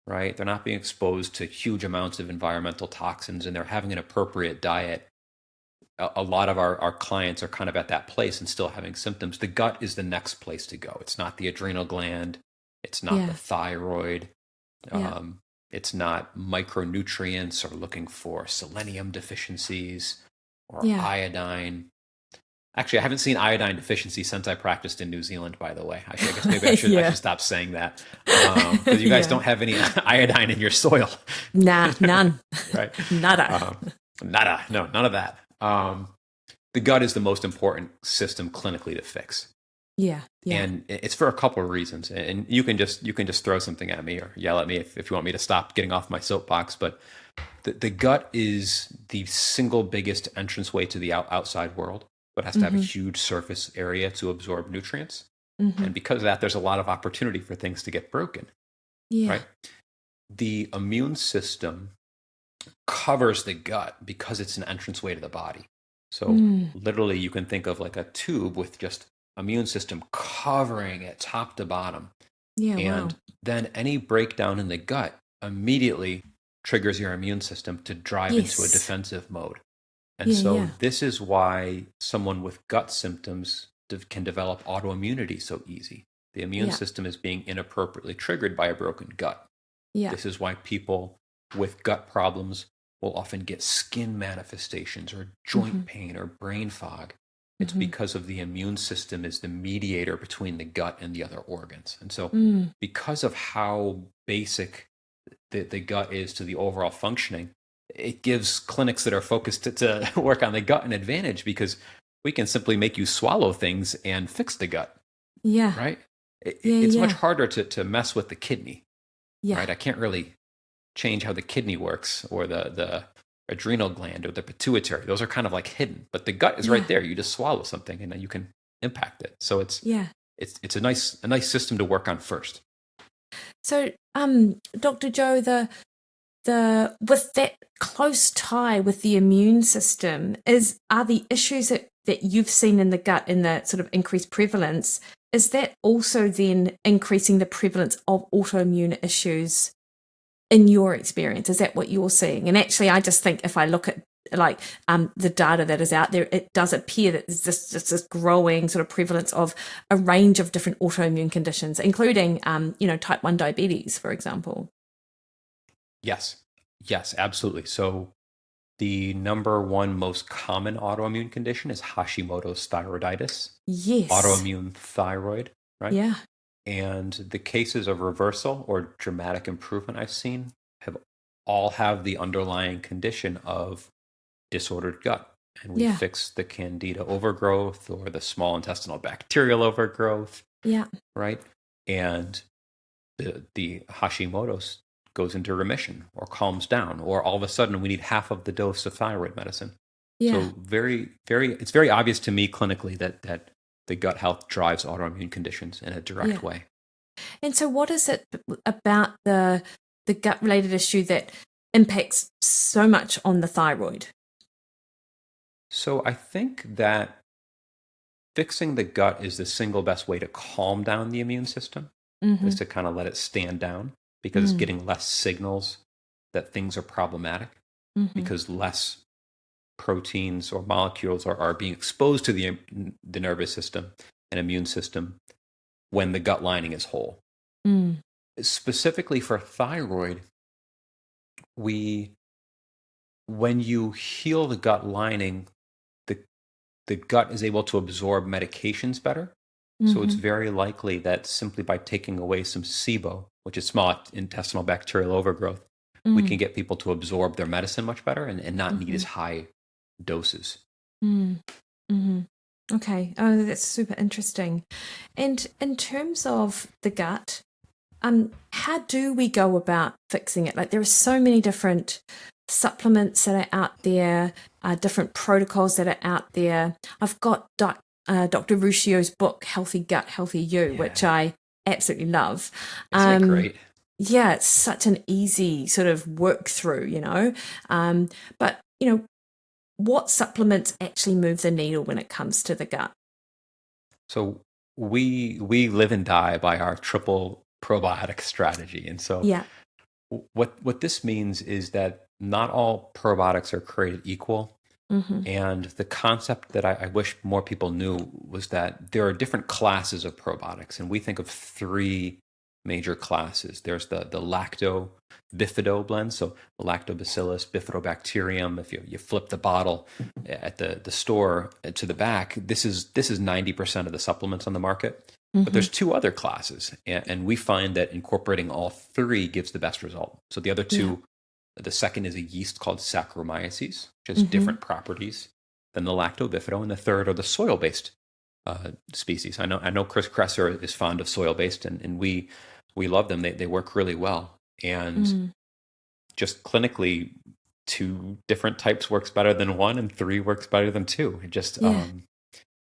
right? They're not being exposed to huge amounts of environmental toxins, and they're having an appropriate diet. A lot of our clients are kind of at that place and still having symptoms. The gut is the next place to go. It's not the adrenal gland. It's not the Yeah. thyroid. Yeah. Um, it's not micronutrients or looking for selenium deficiencies or Yeah. iodine. Actually, I haven't seen iodine deficiency since I practiced in New Zealand, by the way. I guess maybe I should Yeah. stop saying that, because you guys Yeah. don't have any iodine in your soil, Nah, none. right? Nada. Um, Nada, no, none of that. The gut is the most important system clinically to fix, Yeah. Yeah. and it's for a couple of reasons. And you can just throw something at me or yell at me if you want me to stop getting off my soapbox. But the gut is the single biggest entranceway to the outside world, but has to have a Mm-hmm. huge surface area to absorb nutrients. Mm-hmm. And because of that, there's a lot of opportunity for things to get broken, Yeah. right? The immune system covers the gut because it's an entranceway to the body. So Mm. literally you can think of like a tube with just immune system covering it top to bottom. Yeah. Wow. And then any breakdown in the gut immediately triggers your immune system to drive into a Yes. defensive mode. And Yeah. so Yeah. this is why someone with gut symptoms can develop autoimmunity so easy. The immune Yeah. system is being inappropriately triggered by a broken gut. Yeah. This is why people with gut problems will often get skin manifestations or Mm-hmm. joint pain or brain fog. It's Mm-hmm. because of the immune system is the mediator between the gut and the other organs. And so Mm. because of how basic the gut is to the overall functioning, it gives clinics that are focused to work on the gut an advantage, because we can simply make you swallow things and fix the gut, Yeah. right? Yeah. It's much Yeah. harder to mess with the kidney, Yeah. right? I can't really change how the kidney works or the adrenal gland or the pituitary. Those are kind of like hidden, but the gut is right Yeah. there. You just swallow something and then you can impact it. So Yeah. it's a nice system to work on first. So, Dr. Joe, the with that close tie with the immune system are the issues that you've seen in the gut in the sort of increased prevalence, is that also then increasing the prevalence of autoimmune issues in your experience? Is that what you're seeing? And actually, I just think if I look at like the data that is out there, it does appear that there's this growing sort of prevalence of a range of different autoimmune conditions, including type 1 diabetes, for example. Yes, absolutely. So The number one most common autoimmune condition is Hashimoto's thyroiditis, Yes. autoimmune thyroid, right? Yeah. And the cases of reversal or dramatic improvement I've seen have the underlying condition of disordered gut. And we Yeah. fix the candida overgrowth or the small intestinal bacterial overgrowth, Yeah. right? And the Hashimoto's goes into remission or calms down, or all of a sudden we need half of the dose of thyroid medicine. Yeah. So it's very obvious to me clinically that the gut health drives autoimmune conditions in a direct way. And so what is it about the gut related issue that impacts so much on the thyroid? So I think that fixing the gut is the single best way to calm down the immune system, is to kind of let it stand down, because it's getting less signals that things are problematic, because less proteins or molecules are being exposed to the nervous system and immune system when the gut lining is whole. Specifically for thyroid, when you heal the gut lining, the gut is able to absorb medications better. So it's very likely that simply by taking away some SIBO, which is small intestinal bacterial overgrowth, we can get people to absorb their medicine much better and not need as high doses. Okay. Oh, that's super interesting. And in terms of the gut, how do we go about fixing it? Like, there are so many different supplements that are out there, different protocols that are out there. I've got Dr. Ruscio's book, Healthy Gut, Healthy You, which I absolutely love. Isn't it great? Yeah, it's such an easy sort of work through, but, what supplements actually move the needle when it comes to the gut? So we live and die by our triple probiotic strategy. And so Yeah. what this means is that not all probiotics are created equal. And the concept that I wish more people knew was that there are different classes of probiotics. And we think of three major classes. There's the lacto bifido blend, so lactobacillus bifidobacterium. If you flip the bottle at the store to the back, this is 90% of the supplements on the market. But there's two other classes, and we find that incorporating all three gives the best result. So the other two, the second is a yeast called Saccharomyces, which has different properties than the lactobifido, and the third are the soil-based species. I know Chris Kresser is fond of soil-based, and we love them. They work really well, and just clinically, 2 different types works better than 1, and 3 works better than 2. It just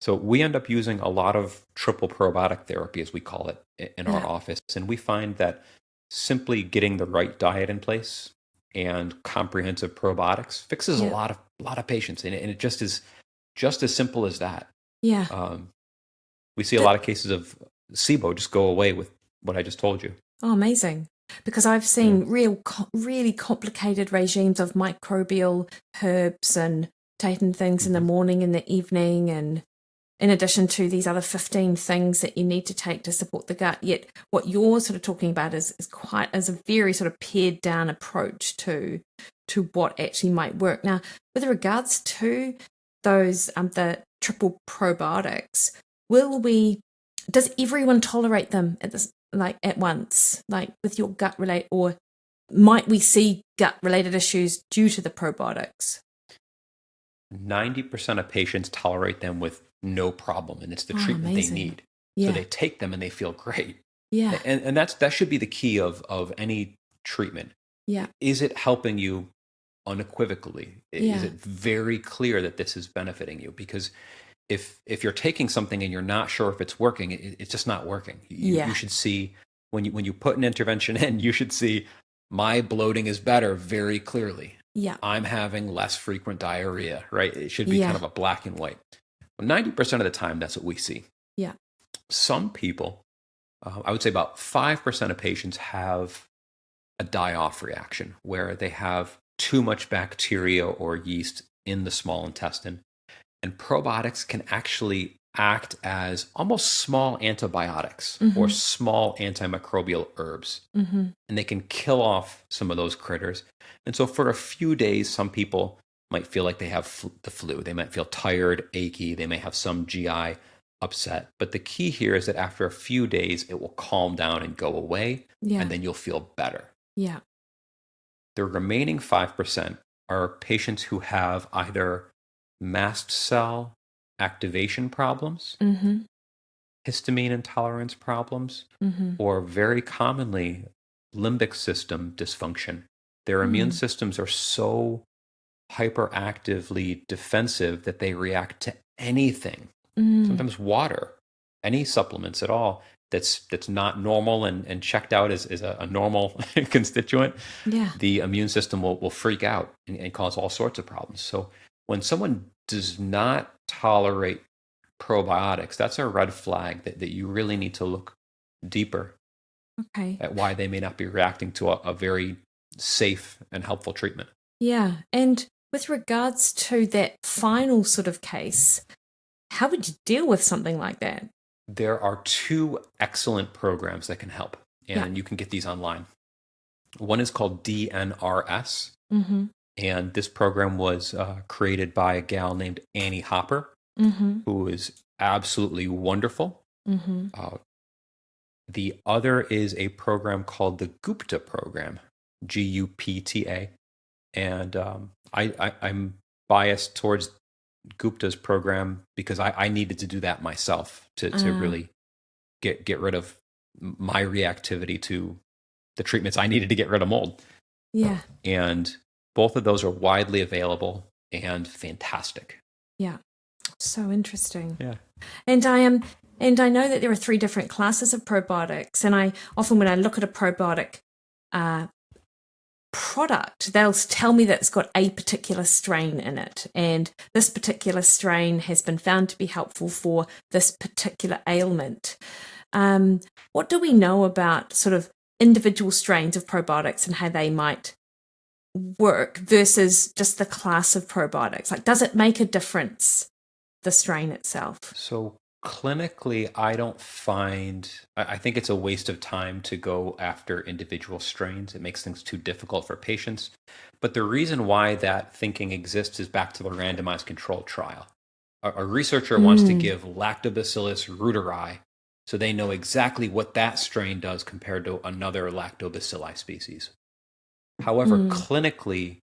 so we end up using a lot of triple probiotic therapy, as we call it, in our office, and we find that simply getting the right diet in place and comprehensive probiotics fixes a lot of patients, and it just is just as simple as that. Yeah. We see a lot of cases of SIBO just go away with what I just told you. Oh, amazing. Because I've seen really complicated regimes of microbial herbs and taking things in the morning and the evening, and in addition to these other 15 things that you need to take to support the gut. Yet what you're sort of talking about is a very sort of pared down approach to what actually might work. Now, with regards to those the triple probiotics, does everyone tolerate them at once, like with your gut related, or might we see gut related issues due to the probiotics? 90% of patients tolerate them with no problem, and it's the treatment amazing. they need. Yeah. So they take them and they feel great. Yeah. And that should be the key of any treatment. Yeah. Is it helping you unequivocally? Is it very clear that this is benefiting you? Because if you're taking something and you're not sure if it's working, it's just not working. You should see, when you put an intervention in, you should see, my bloating is better very clearly. Yeah. I'm having less frequent diarrhea, right? It should be kind of a black and white. 90% of the time, that's what we see. Yeah. Some people, I would say about 5% of patients have a die-off reaction, where they have too much bacteria or yeast in the small intestine. And probiotics can actually act as almost small antibiotics or small antimicrobial herbs. And they can kill off some of those critters. And so for a few days, some people might feel like they have the flu. They might feel tired, achy. They may have some GI upset. But the key here is that after a few days, it will calm down and go away, and then you'll feel better. Yeah. The remaining 5% are patients who have either mast cell activation problems, histamine intolerance problems, or very commonly limbic system dysfunction. Their immune systems are so hyperactively defensive that they react to anything, sometimes water, any supplements at all that's not normal and checked out as a normal constituent. The immune system will freak out and cause all sorts of problems. So when someone does not tolerate probiotics, that's a red flag that you really need to look deeper at why they may not be reacting to a very safe and helpful treatment. Yeah. And with regards to that final sort of case, how would you deal with something like that? There are 2 excellent programs that can help, and you can get these online. One is called DNRS, and this program was created by a gal named Annie Hopper, who is absolutely wonderful. The other is a program called the Gupta program, Gupta, and I'm biased towards Gupta's program because I needed to do that myself to really get rid of my reactivity to the treatments I needed to get rid of mold. Yeah. And both of those are widely available and fantastic. Yeah. So interesting. Yeah. And I know that there are 3 different classes of probiotics, and I often, when I look at a probiotic product, they'll tell me that it's got a particular strain in it, and this particular strain has been found to be helpful for this particular ailment. What do we know about sort of individual strains of probiotics and how they might work versus just the class of probiotics? Like, does it make a difference, the strain itself? So clinically, I think it's a waste of time to go after individual strains. It makes things too difficult for patients. But the reason why that thinking exists is back to the randomized controlled trial. A researcher wants to give Lactobacillus reuteri so they know exactly what that strain does compared to another Lactobacilli species. However, clinically,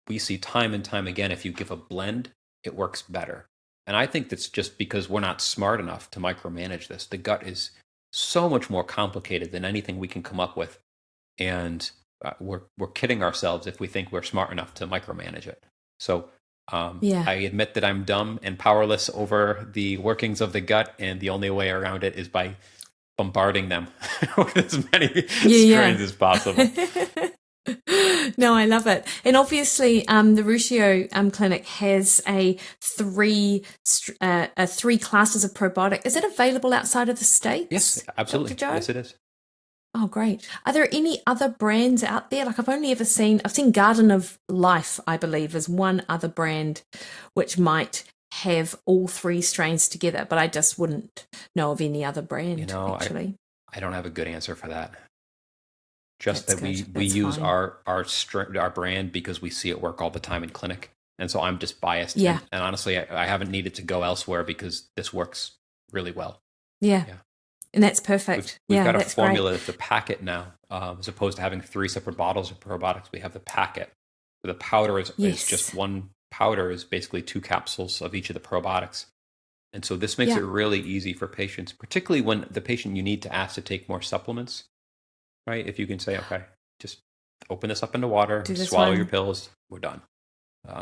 we see time and time again, if you give a blend, it works better. And I think that's just because we're not smart enough to micromanage this. The gut is so much more complicated than anything we can come up with. And we're kidding ourselves if we think we're smart enough to micromanage it. So I admit that I'm dumb and powerless over the workings of the gut. And the only way around it is by bombarding them with as many strains as possible. No, I love it. And obviously, the Ruscio Clinic has a 3 classes of probiotic. Is it available outside of the States? Yes, absolutely. Dr. Joe? Yes, it is. Oh, great. Are there any other brands out there? Like, I've seen Garden of Life, I believe, is one other brand which might have all 3 strains together, but I just wouldn't know of any other brand, actually. I don't have a good answer for that. Just that we use fine. our brand because we see it work all the time in clinic. And so I'm just biased. Yeah. And honestly, I haven't needed to go elsewhere because this works really well. Yeah. And that's perfect. We've got a formula that's a packet now, as opposed to having 3 separate bottles of probiotics. We have the packet. The powder is just one powder is basically 2 capsules of each of the probiotics. And so this makes it really easy for patients, particularly when the patient you need to ask to take more supplements. Right? If you can say, okay, just open this up into water, swallow your pills, we're done.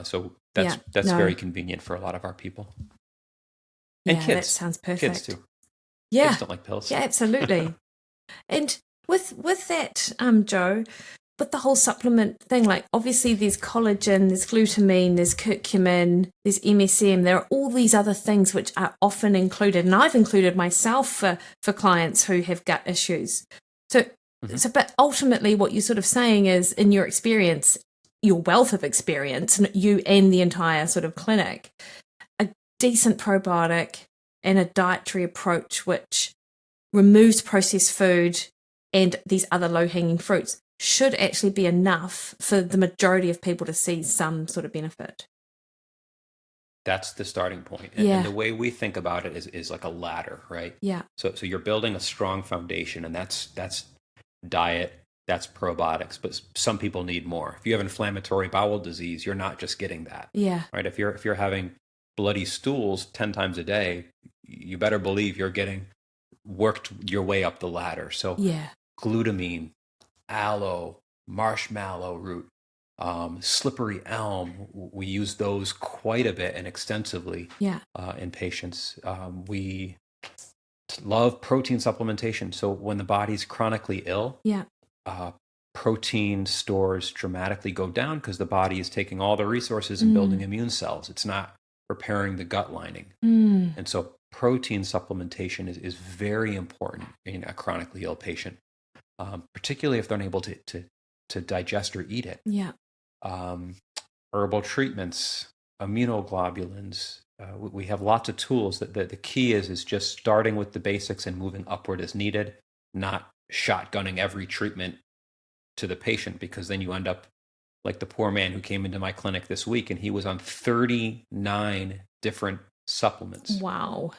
So that's very convenient for a lot of our people. And kids. That sounds perfect. Kids too. Yeah. Kids don't like pills. Yeah, absolutely. And with that, Joe, with the whole supplement thing, like obviously there's collagen, there's glutamine, there's curcumin, there's MSM. There are all these other things which are often included, and I've included myself for clients who have gut issues. So, but ultimately what you're sort of saying is, in your experience, your wealth of experience, and you and the entire sort of clinic, a decent probiotic and a dietary approach which removes processed food and these other low-hanging fruits should actually be enough for the majority of people to see some sort of benefit. That's the starting point. Yeah. And the way we think about it is like a ladder, right? Yeah. So you're building a strong foundation, and that's diet, that's probiotics, but some people need more. If you have inflammatory bowel disease, you're not just getting that. Yeah. Right? If you're having bloody stools 10 times a day, you better believe you're getting worked your way up the ladder. So Yeah. glutamine, aloe, marshmallow root, slippery elm, we use those quite a bit and extensively in patients. We love protein supplementation. So when the body's chronically ill, protein stores dramatically go down because the body is taking all the resources and building immune cells. It's not repairing the gut lining. And so protein supplementation is very important in a chronically ill patient, particularly if they're unable to digest or eat it. Yeah. Herbal treatments, immunoglobulins. We have lots of tools. That the key is just starting with the basics and moving upward as needed, not shotgunning every treatment to the patient, because then you end up like the poor man who came into my clinic this week, and he was on 39 different supplements. Wow.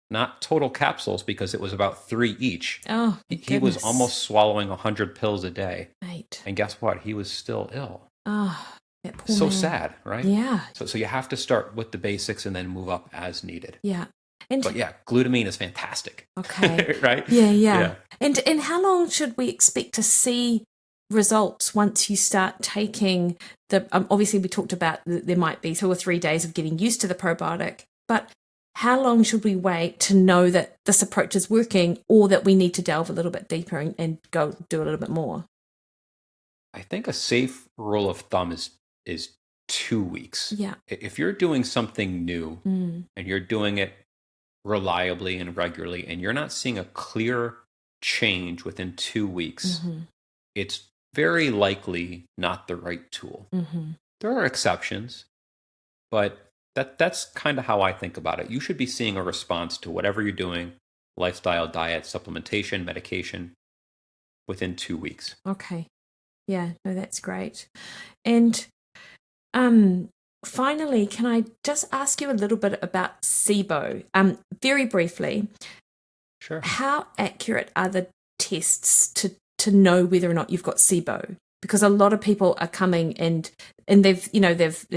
Not total capsules, because it was about 3 each. Oh, he was almost swallowing 100 pills a day. Mate. And guess what? He was still ill. Oh, that poor so man. Sad, right? Yeah. So you have to start with the basics and then move up as needed. Yeah. But glutamine is fantastic. Okay. Right? Yeah. And how long should we expect to see results once you start taking the, obviously we talked about there might be 2 or 3 days of getting used to the probiotic, but how long should we wait to know that this approach is working, or that we need to delve a little bit deeper and go do a little bit more? I think a safe rule of thumb is 2 weeks. Yeah. If you're doing something new and you're doing it reliably and regularly, and you're not seeing a clear change within 2 weeks, it's very likely not the right tool. There are exceptions, but that's kind of how I think about it. You should be seeing a response to whatever you're doing, lifestyle, diet, supplementation, medication, within 2 weeks. Okay. Yeah, no, that's great. And finally, can I just ask you a little bit about SIBO? Very briefly. Sure. How accurate are the tests to know whether or not you've got SIBO? Because a lot of people are coming and they've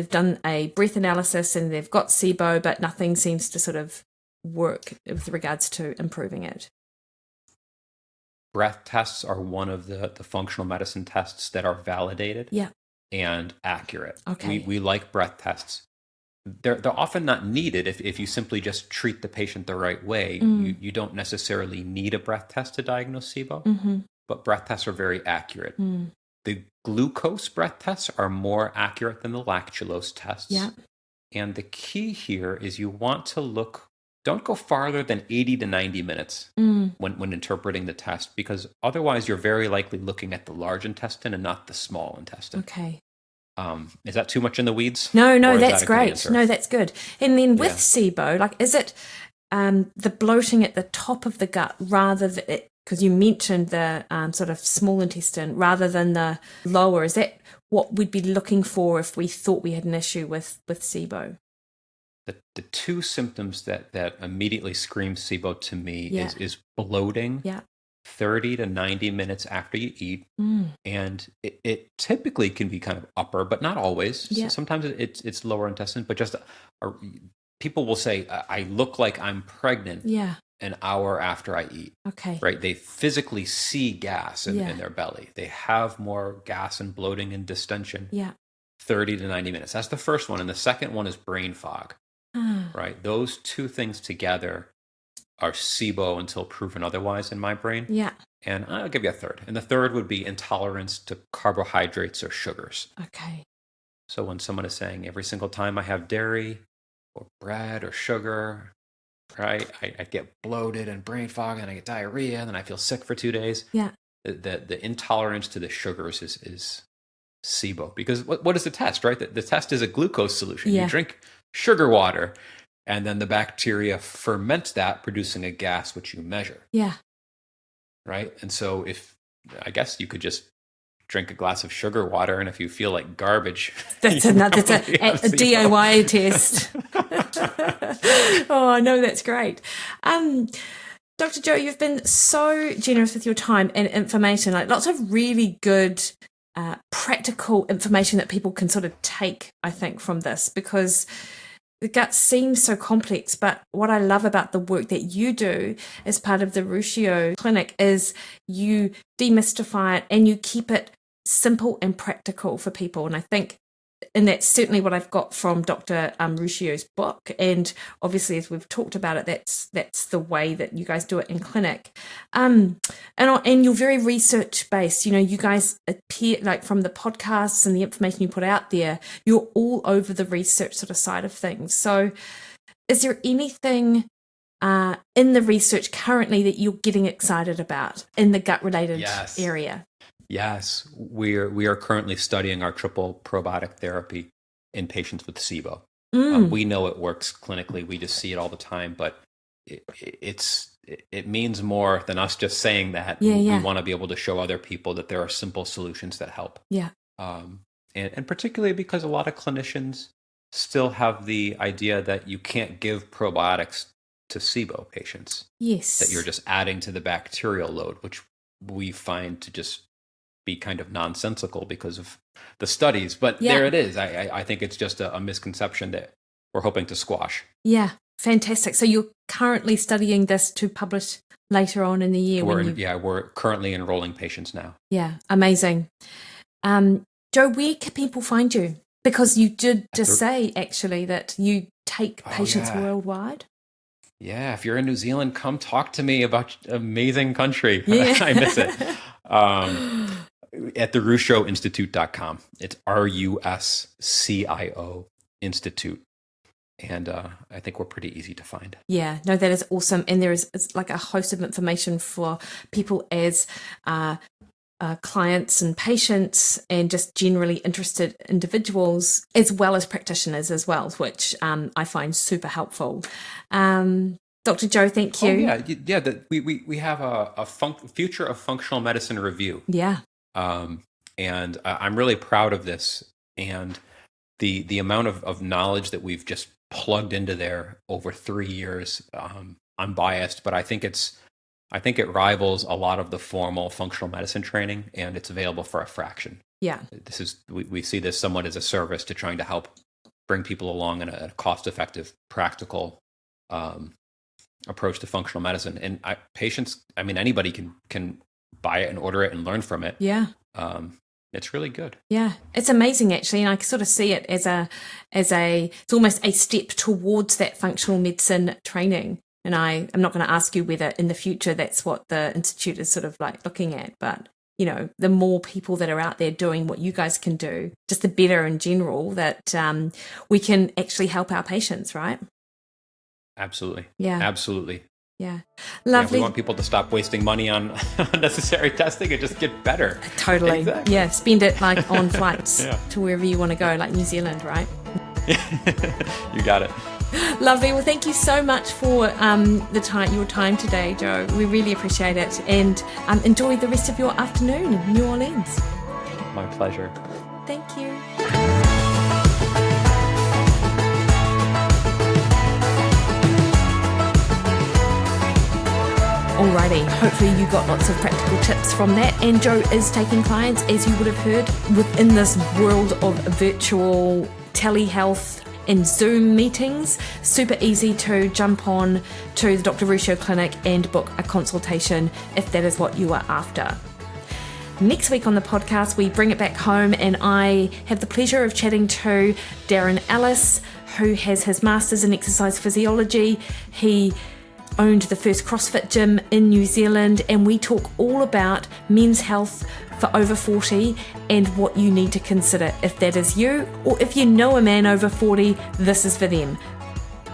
done a breath analysis and they've got SIBO, but nothing seems to sort of work with regards to improving it. Breath tests are one of the functional medicine tests that are validated and accurate. Okay. We like breath tests. They're often not needed if you simply just treat the patient the right way. You don't necessarily need a breath test to diagnose SIBO, but breath tests are very accurate. The glucose breath tests are more accurate than the lactulose tests. Yeah. And the key here is you want to don't go farther than 80 to 90 minutes when interpreting the test, because otherwise you're very likely looking at the large intestine and not the small intestine. Okay. Is that too much in the weeds? No, that's great. No, that's good. And then with SIBO, like, is it the bloating at the top of the gut rather than, because you mentioned the sort of small intestine rather than the lower, is that what we'd be looking for if we thought we had an issue with SIBO? The 2 symptoms that immediately scream SIBO to me is bloating 30 to 90 minutes after you eat. And it typically can be kind of upper, but not always. Yeah. Sometimes it's lower intestine, but just people will say, I look like I'm pregnant an hour after I eat. Okay. Right? They physically see gas in their belly. They have more gas and bloating and distension. 30 to 90 minutes. That's the first one. And the second one is brain fog. Right? Those 2 things together are SIBO until proven otherwise in my brain. Yeah. And I'll give you a third. And the third would be intolerance to carbohydrates or sugars. Okay. So when someone is saying every single time I have dairy or bread or sugar, right, I get bloated and brain fog and I get diarrhea and then I feel sick for 2 days. Yeah. The intolerance to the sugars is SIBO. Because what is the test, right? The test is a glucose solution. Yeah. You drink sugar water, and then the bacteria ferment that, producing a gas which you measure. Yeah. Right? And so I guess you could just drink a glass of sugar water, and if you feel like garbage, that's a DIY test. Oh, I know, that's great. Dr. Joe, you've been so generous with your time and information, like lots of really good practical information that people can sort of take, I think, from this, because the gut seems so complex, but what I love about the work that you do as part of the Ruscio Clinic is you demystify it and you keep it simple and practical for people. And I think, and that's certainly what I've got from Dr. Ruscio's book. And obviously, as we've talked about it, that's the way that you guys do it in clinic. And you're very research based. You know, you guys appear, like, from the podcasts and the information you put out there, you're all over the research sort of side of things. So is there anything in the research currently that you're getting excited about in the gut related area? Yes, we are currently studying our triple probiotic therapy in patients with SIBO. We know it works clinically. We just see it all the time, but it means more than us just saying that. We want to be able to show other people that there are simple solutions that help. Yeah. And particularly because a lot of clinicians still have the idea that you can't give probiotics to SIBO patients. Yes. That you're just adding to the bacterial load, which we find to just be kind of nonsensical because of the studies. But there it is. I think it's just a misconception that we're hoping to squash. Yeah, fantastic. So you're currently studying this to publish later on in the year? We're currently enrolling patients now. Yeah, amazing. Joe, where can people find you? Because you did just say, actually, that you take patients worldwide. Yeah, if you're in New Zealand, come talk to me about amazing country. Yeah. I miss it. At the RuscioInstitute.com. It's RUSCIO Institute. And I think we're pretty easy to find. Yeah, no, that is awesome. And there is like a host of information for people as clients and patients and just generally interested individuals, as well as practitioners as well, which I find super helpful. Dr. Joe, thank you. We have a future of functional medicine review. Yeah. And I'm really proud of this, and the amount of knowledge that we've just plugged into there over 3 years. I'm biased, but I think it rivals a lot of the formal functional medicine training, and it's available for a fraction. Yeah. We see this somewhat as a service to trying to help bring people along in a cost-effective, practical approach to functional medicine. And anybody can buy it and order it and learn from it. Yeah. It's really good. Yeah, it's amazing actually, and I sort of see it as it's almost a step towards that functional medicine training. And I'm not going to ask you whether in the future that's what the institute is sort of like looking at, but you know, the more people that are out there doing what you guys can do, just the better in general that we can actually help our patients, right? Absolutely. Yeah. Absolutely. Yeah. Lovely. We want people to stop wasting money on unnecessary testing and just get better. Totally. Exactly. Yeah. Spend it like on flights to wherever you want to go, like New Zealand, right? You got it. Lovely. Well, thank you so much for your time today, Joe. We really appreciate it, and enjoy the rest of your afternoon in New Orleans. My pleasure. Thank you. Alrighty, hopefully you got lots of practical tips from that, and Joe is taking clients, as you would have heard, within this world of virtual telehealth and Zoom meetings. Super easy to jump on to the Dr. Ruscio Clinic and book a consultation if that is what you are after. Next week on the podcast, we bring it back home, and I have the pleasure of chatting to Darren Ellis, who has his Masters in Exercise Physiology. He owned the first CrossFit gym in New Zealand, and we talk all about men's health for over 40 and what you need to consider if that is you, or if you know a man over 40, this is for them.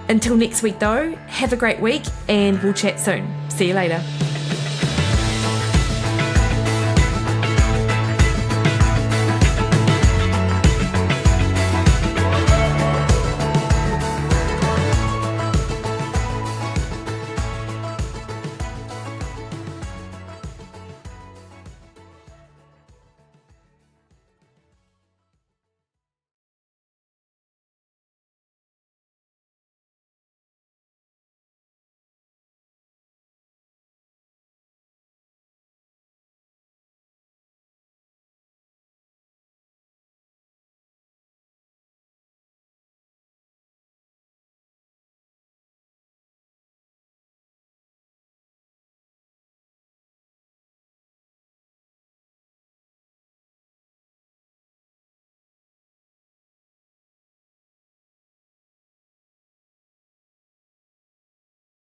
Until next week though, have a great week and we'll chat soon. See you later.